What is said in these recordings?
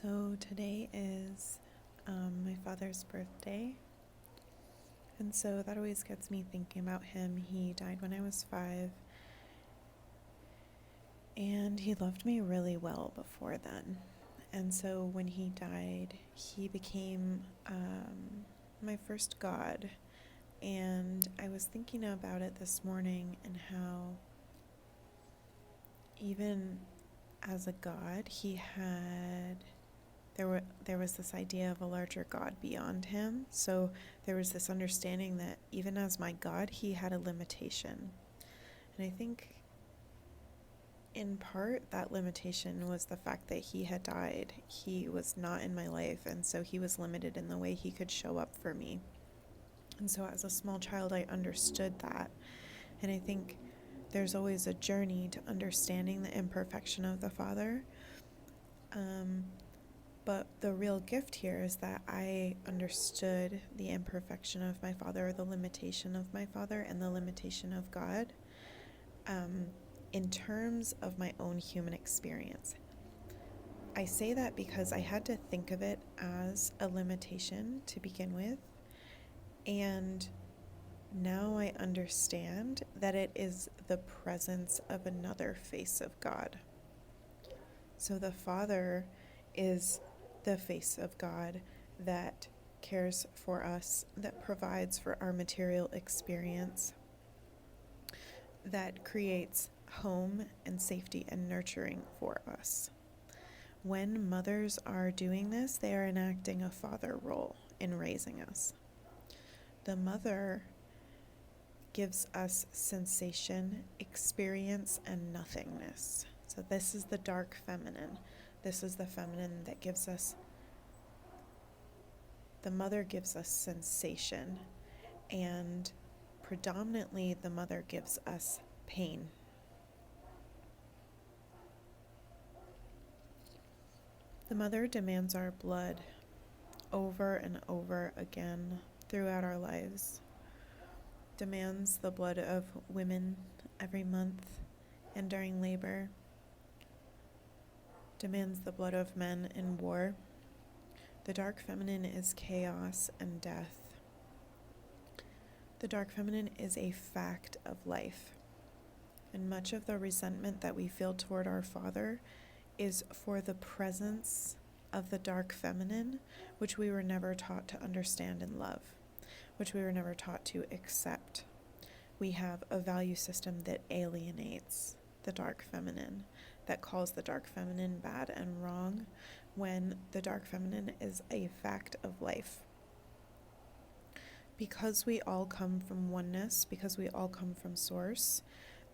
So today is my father's birthday, and so that always gets me thinking about him. He died when I was 5, and he loved me really well before then. And so when he died, he became my first God. And I was thinking about it this morning and how even as a God, there was this idea of a larger God beyond him. So there was this understanding that even as my God, he had a limitation. And I think in part that limitation was the fact that he had died. He was not in my life, and so he was limited in the way he could show up for me. And so as a small child, I understood that. And I think there's always a journey to understanding the imperfection of the Father. But the real gift here is that I understood the imperfection of my Father, the limitation of my Father, and the limitation of God in terms of my own human experience. I say that because I had to think of it as a limitation to begin with, and now I understand that it is the presence of another face of God. So the Father is the face of God that cares for us, that provides for our material experience, that creates home and safety and nurturing for us. When mothers are doing this, they are enacting a father role in raising us. The mother gives us sensation, experience, and nothingness. So this is the dark feminine. This is the feminine that gives us, the mother gives us sensation, and predominantly the mother gives us pain. The mother demands our blood over and over again throughout our lives. Demands the blood of women every month and during labor. Demands the blood of men in war. The dark feminine is chaos and death. The dark feminine is a fact of life. And much of the resentment that we feel toward our Father is for the presence of the dark feminine, which we were never taught to understand and love, which we were never taught to accept. We have a value system that alienates the dark feminine, that calls the dark feminine bad and wrong, when the dark feminine is a fact of life. Because we all come from oneness, because we all come from source,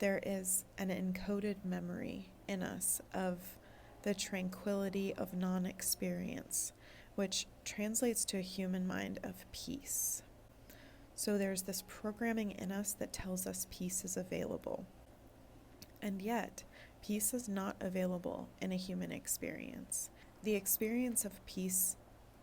there is an encoded memory in us of the tranquility of non-experience, which translates to a human mind of peace. So there's this programming in us that tells us peace is available. And yet, peace is not available in a human experience. The experience of peace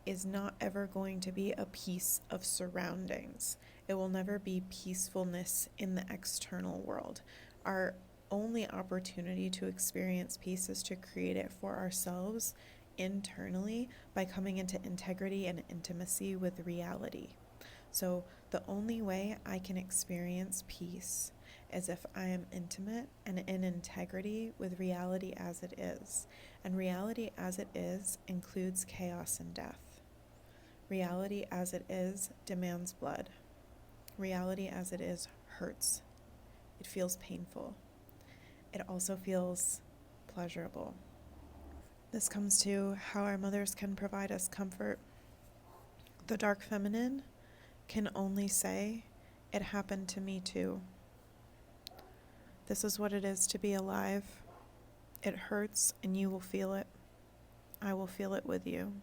is not ever going to be a peace of surroundings. It will never be peacefulness in the external world. Our only opportunity to experience peace is to create it for ourselves internally by coming into integrity and intimacy with reality. So the only way I can experience peace is if I am intimate and in integrity with reality as it is. And reality as it is includes chaos and death. Reality as it is demands blood. Reality as it is hurts. It feels painful. It also feels pleasurable. This comes to how our mothers can provide us comfort. The dark feminine can only say, "It happened to me too. This is what it is to be alive. It hurts and you will feel it. I will feel it with you."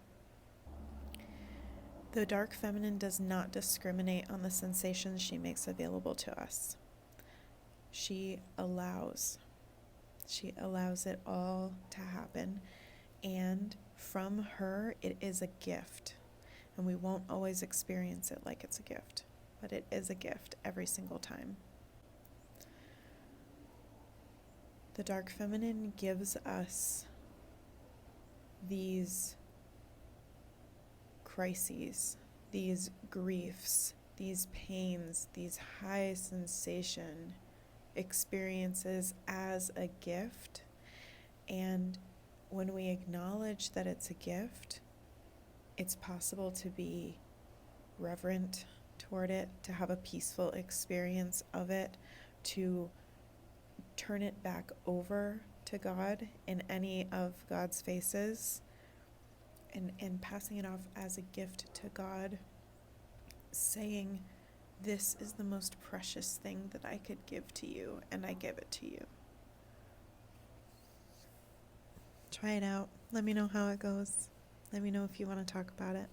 The dark feminine does not discriminate on the sensations she makes available to us. She allows it all to happen, and from her it is a gift. And we won't always experience it like it's a gift, but it is a gift every single time. The dark feminine gives us these crises, these griefs, these pains, these high sensation experiences as a gift. And when we acknowledge that it's a gift, it's possible to be reverent toward it, to have a peaceful experience of it, to turn it back over to God in any of God's faces, and passing it off as a gift to God, saying, this is the most precious thing that I could give to you, and I give it to you. Try it out. Let me know how it goes. Let me know if you want to talk about it.